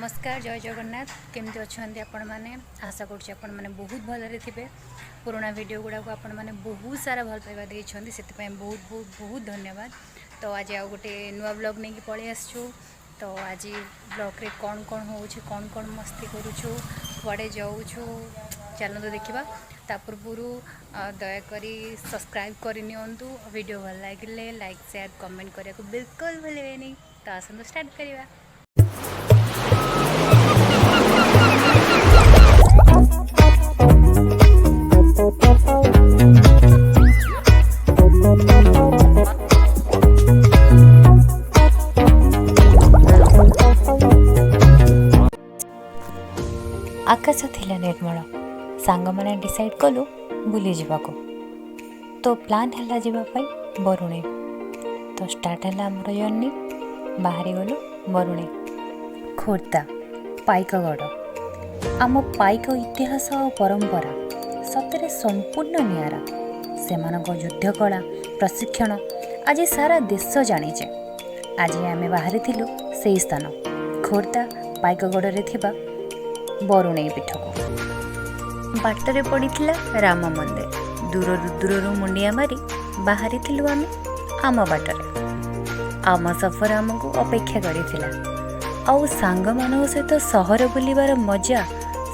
नमस्कार जय जगन्नाथ केमती अच्छा आपण मैंने आशा करुँचे आपण मैंने बहुत भलरे थे पुराना वीडियो गुड़ाक आपण मैंने बहुत सारा भल पाइबा देइछंती से बहुत बहुत बहुत धन्यवाद। तो आज आउ गोटे नुआ ब्लॉग नहीं कि पलि आसछु। तो आज ब्लॉग रे कौन कौन होउछि कौन कौन मस्ती करूछु कुआडे जाऊछु चलते देखा। ता पूर्व दयाकोरी सब्सक्राइब करनियंतु वीडियो भल लगे लाइक शेयर कमेंट करने को बिल्कुल भूलें। तो आसतु स्टार्ट करिया। आकाश थिला निर्मल सांग मैंने डिसाइड कलु बुली जावाको। तो प्लान है जावाई बरुणे। तो स्टार्ट है आमर जर्नी बाहरी गलु बरुणे खोर्धा पाइकगढ़। आम पाइक इतिहास और परंपरा सतरे संपूर्ण नियारा। सेमानक युद्ध कला प्रशिक्षण आज सारा देश जानीचे। आज आम बाहरी थिलु से स्थान खोर्धा पाइकगढ़ रे थिबा बरुणे पीठ को। बाटरे पड़ीथिला राम मंदिर। दूर दूर मुंडिया मारी बाहरी थिलु आम बाटरे। आम सफर आमको अपेक्षा करिथिला। आउ सांग मानक सहित सहर बुलिबार मजा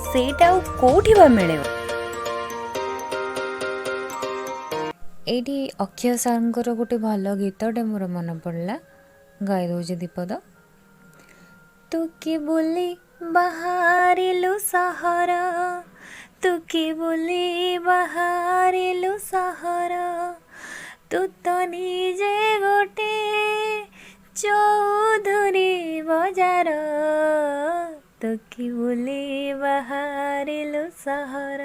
सेटा आउ कोठी बा मिले। एडी अक्षय सारंकर गोटे भल गीतटे मोर मन पड़ला गाई दौजे दीपद। तू कि बोली बाहरिलु सहर तू कि बोली बाहरिलु सहर तू तो निजे गोटे चौधुरी बजार तू कि बोली बाहरिलु सहर।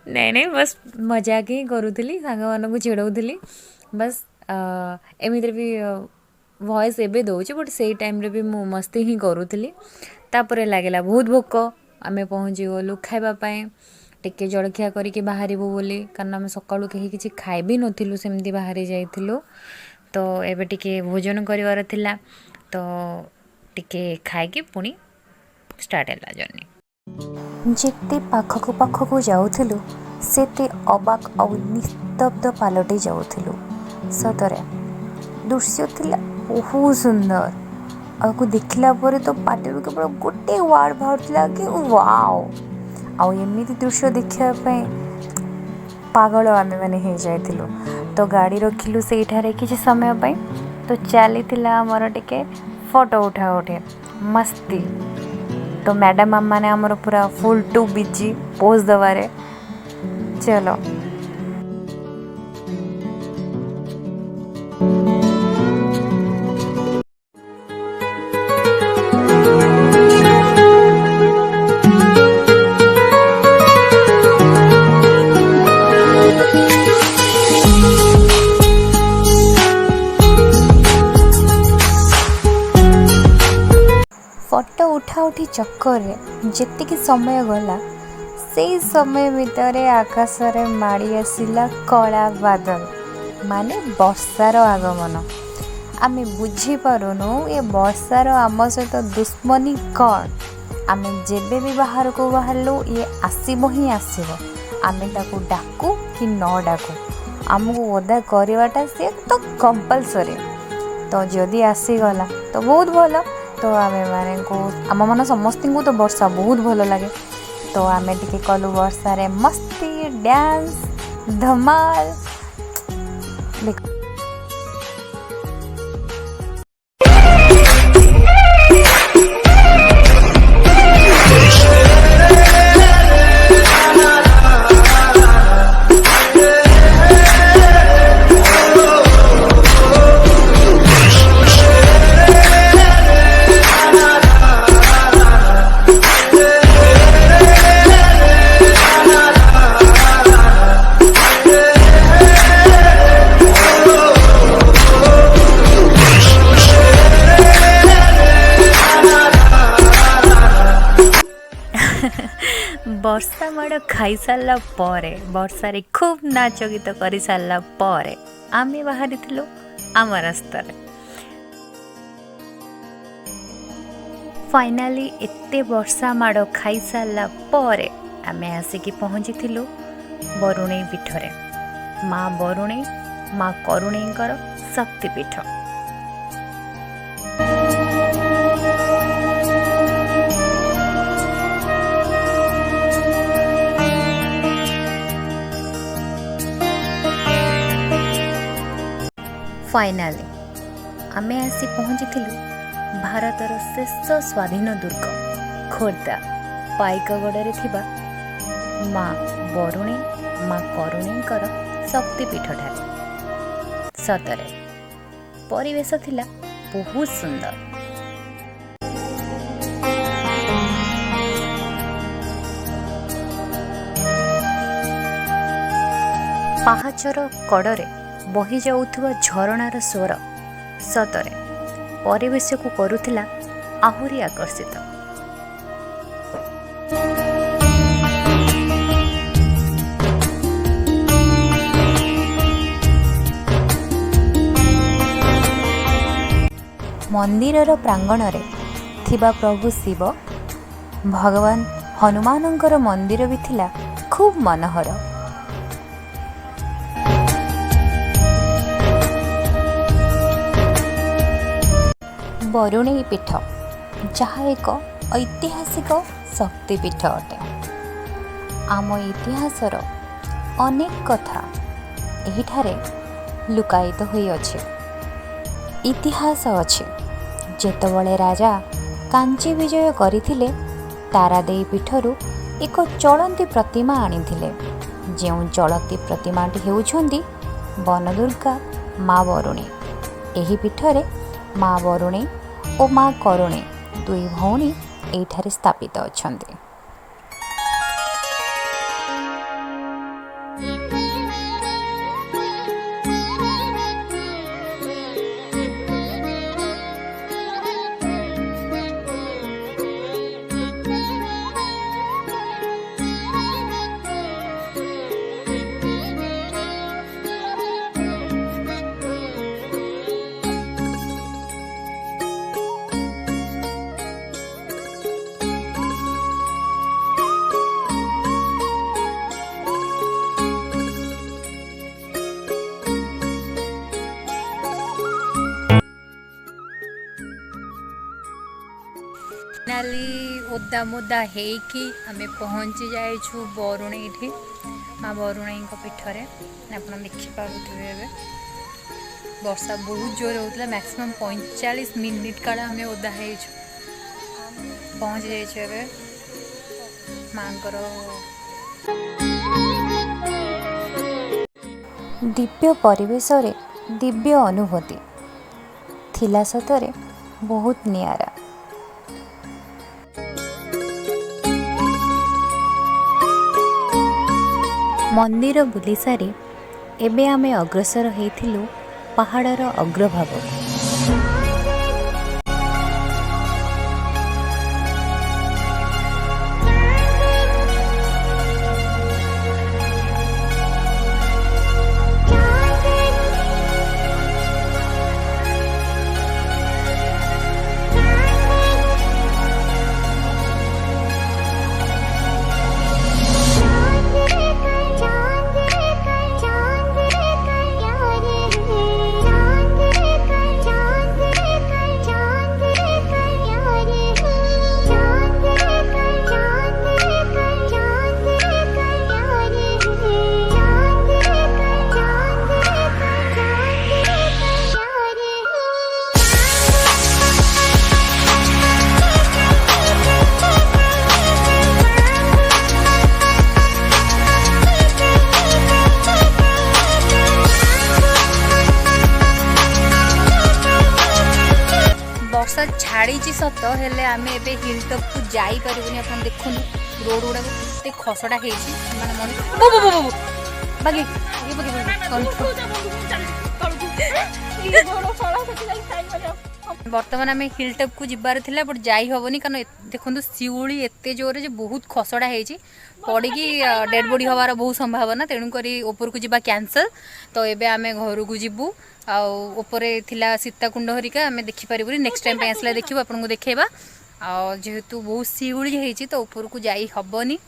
नहीं बस मजाक ही करूली सांग मानक चिड़ौली बस एमिति भी वॉइस एबे दौचे बट से टाइम रे भी मु मस्ती ही करूली। तापर लगे बहुत भोक आम पहुँची गलु खावाई टिके जलखिया करके बाहर बोली कारण आम सका कहीं खाई भी नथिलु सेमती बाहर जाइलु। तो एबे टिके भोजन करिवार थिला तो टिके खाइकी पुणी स्टार्ट है जर्नी। जिते पाखक पाखक जाऊलु सेते अबाक और निस्तब्ध पालटि जाऊलु। सतरे दृश्य थिला बहुत सुंदर। आपको देखला परे तो पाटे केवल गोटे वार्ड बाहर कि वाओ। आउ एमती दृश्य देखा पागल आम मैंने हो जाइलु। तो गाड़ी रखिलु से किसी समय पाई। तो चली आमर टिके फोटो उठा उठे मस्ती। तो मैडम आम मैंने आमर पूरा फुल टू बिजी पोज दबारे। चलो फोटो उठा उठी चक्कर रे जेतिकी समय गला से समय भितर आकाश रे माड़ी आसिला कला बादल माने वर्षार आगमन। आमे बुझी पारुनु ये वर्षार आम सहित दुश्मनी कौन। आमे जेबे भी बाहर को बाहरलु ये आसीबो ही आसीबो। आमे ताकू डाकू कि न डाकू आमको ओदा करवाटा से तो कंपलसरी। तो जदि आसीगला तो बहुत भल। तो आमे माने को आम मन समस्त को तो वर्षा बहुत भल लगे। तो आमे टिके कलु वर्षा रे मस्ती डांस धमाल देख। वर्षा माड़ खाई सारा पर वर्षा रे खूब नाच गीत कर सारा पर आमे बाहरी थिलु आम रास्तार। फाइनाली एते वर्षा माड़ खाई सारा पर आमे आसिकी पहुँची बरुणेई पीठरे माँ बरुणेई माँ करुणेईंकर शक्तिपीठ। फाइनाली आमे आसी पहुँची भारतर शेष स्वाधीन दुर्ग खोर्धा पाइकगढ़ थिबा माँ बरुणेई माँ करुणेईंकर शक्तिपीठ ठारे सतरे परिवेश थिला बहुत सुंदर। पहाचर कड़े बही जाउथुवा झरणार स्वर सतरे परिवेश को करुथिला आहुरी आकर्षित। मंदिरर प्रांगणरे थिबा प्रभु शिव भगवान हनुमानंकर मंदिर भी थिला खूब मनोहर। बरुणेई पीठ जहाँ एक ऐतिहासिक शक्तिपीठ अटे। आम इतिहासर अनेक कथा एहिठारे लुकायित होई अछि। इतिहास अछि जेतबळे राजा कांची विजय करिथिले तारादेई पीठरू एक चलंती प्रतिमा आनिथिले। जेउ चलती प्रतिमाटी हेउछंदी बनदुर्गा माँ बरुणेई। एही पीठरे माँ बरुणेई और माँ करुणेई दुई भौणी एठारे स्थापित अछंती। फाइनाली ओदा मुदा हेकी आमे पहुँची जाइछु बरुणेई माँ बरुणेई पीठरे आप देखिपे। वर्षा बहुत जोर होता मैक्सिमम 45 मिनिट काल आम ओदा पहुँची जाइए माँकर दिव्य परिवेश रे दिव्य अनुभूति थिला सतरे बहुत नियारा। मंदिर बुली सारी एबे आमे अग्रसर हेइथिलु पहाड़र अग्रभाग। वर्षा छाड़ी सत हेले आम ए हिल टॉप को जाई पारिबुनी। आप देखो रोड गुड़ा के खसड़ा बर्तमान आम हिल टॉप को जीवार थिला बट जाई हबनी कारण देखो शिउली एते जोर जे बहुत खसड़ा है पड़ी डेड बॉडी हबार बहुत संभावना तेणुक ऊपर को जीवा कैंसल। तो एबे आम घर को जीवु आउे थिला सीताकुंड हरिका आम देखिपारे नेक्स्ट टाइम आसला देखिए आपको देखा जेहेतु बहुत शिउली होती तो ऊपर को जाई हबनी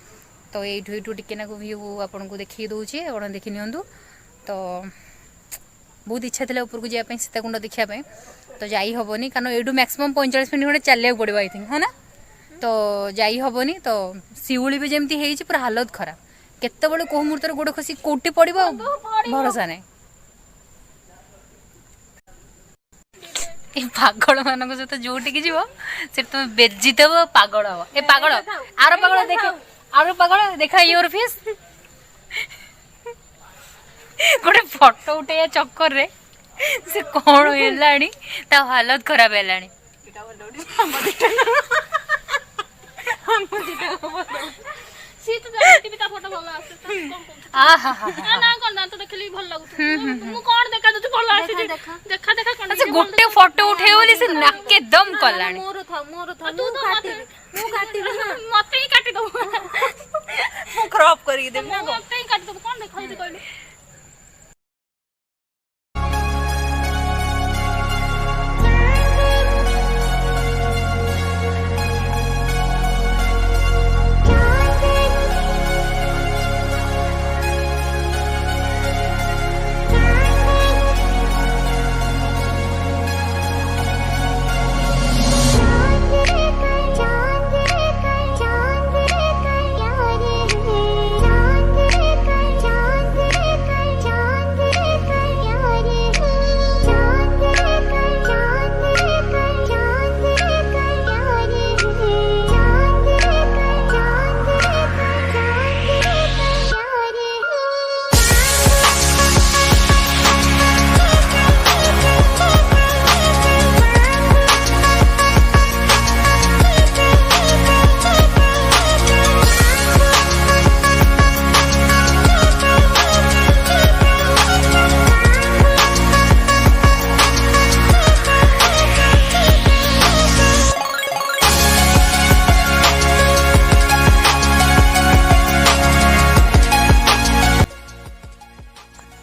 तो यू टिके व्यू आपको देखी दूसरी आप देखी नि तो बहुत इच्छा था ऊपर को जावाई सीताकुंड देखापी तो जाई हबनी कारण यू मैक्सिमम 45 मिनट खंडे चलिया पड़ो आई थिंक है ना तो जाई हबनी तो शिउली भी जमती है पूरा हालत खराब केत बड़े कौ मुहूर्त गोड़ खसी कौटी पड़ो भरोसा नहीं पागल मान सहित जोटिक जीव से तुम बेजिदेव पागल हम ए पागल आर पागल देख आर पागल देखा योर फेस गोटे फोटो उठे चक्कर रे से कौन है हालत खराब है गोटे फोटो उठे बोली से नाके दम कला क्रॉप करके देब ना कौन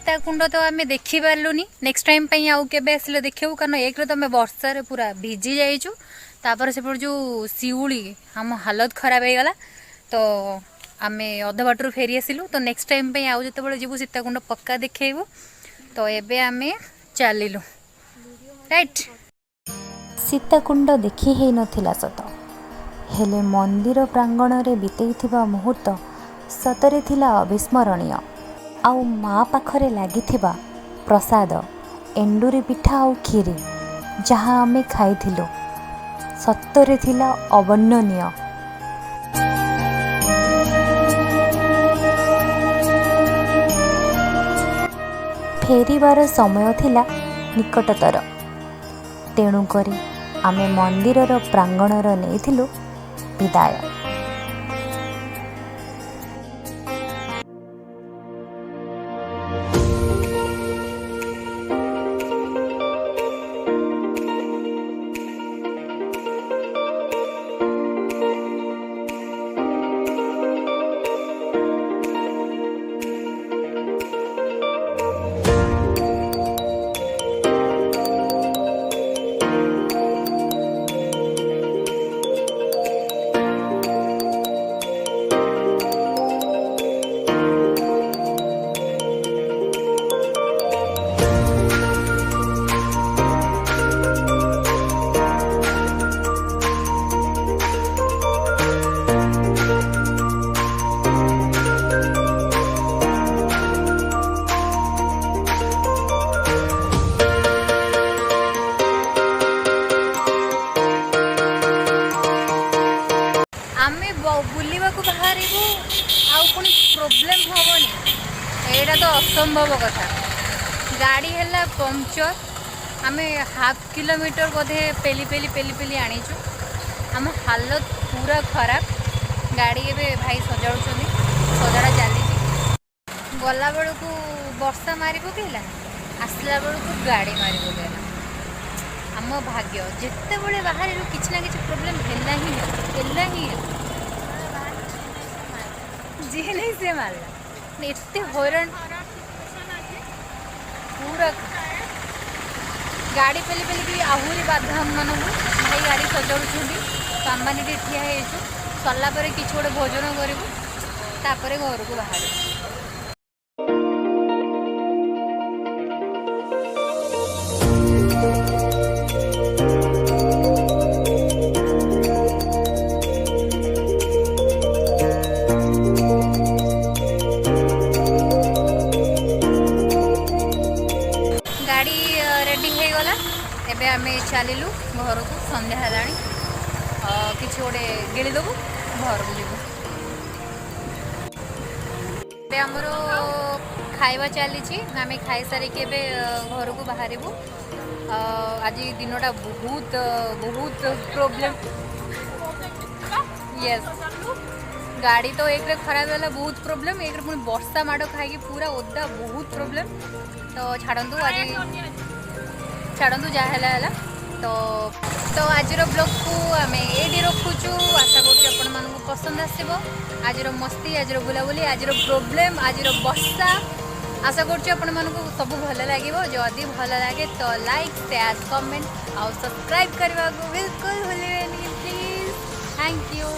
देखा कुंड तो आम देखी पार्लुनी नेक्स्ट टाइम आउ के आसिले देखू कारण एक तो आम वर्षा पूरा भिजी जाइचु तापर से जो शिउली आम हालत खराब हो गला तो आम अध बाटर फेरी आसिलु तो नेक्स्ट टाइम आउ जो जीवु सीताकुंड पक्का देखू तो एबे आम चलिलु राइट सीताकुंड देखी है नथिला सत हेले मंदिर प्रांगण रे बितेइथिबा मुहूर्त सतरे थिला अविस्मरणीय आउ माँ पाखरे लागिथिबा प्रसाद एंडुरी पिठा आउ खीरी जहाँ आमे खाइथिलु सतरे थिला अवर्णनीय। फेरिबार समय थिला निकटतर तेणु करी आमे मंदिरर प्रांगणर नेइथिलु विदाय। बुलवा को बाहर पुणी प्रोब्लेम हेनी यहाँ तो असंभव कथा गाड़ी है पंक्चर आम हाफ किलोमीटर बोधे पेली पेली पेली पेली आनीचु आम हालत पूरा खराब गाड़ी एवं भाई सजाड़ सजाड़ा चली गला बेलू वर्षा मारी पकईला आसला बेलू गाड़ी मारी पकईला आम भाग्य जिते बड़े बाहर किसी ना कि प्रोब्लेम है ही जी नहीं से मारला एते हईराण पूरा गाड़ी पेली पेली आहरी बाधा हम मानू भाई गाड़ी सजाड़ सामान्य ठिया हो सरला किसी गोटे भोजन करूँ तापर घर को बाहर। गाड़ी रेडी हो गला एबे आमे चलिलु घर को संध्या हेलाणी किसी गोटे गिलीदेबू घर को जीवु। आमर खाइबा चली आम खाई सारिक घर को बाहर। आज दिनटा बहुत बहुत प्रोब्लेम। यस गाड़ी तो एक खराब है बहुत प्रोब्लेम एक पुणी वर्षा माड़ खाई पूरा ओदा बहुत प्रोब्लेम। तो छाड़ू आज छाड़ू जहाँ तो आज ब्लॉग को आम ये रखुचु। आशा करूँ पसंद आसो आज मस्ती आज बुलाबुली आज प्रोब्लेम आज वर्षा। आशा करूँ सब भल लगे जदि भल लगे तो लाइक शेयर कमेंट और सब्सक्राइब करने को बिल्कुल भूलें प्लीज। Thank you.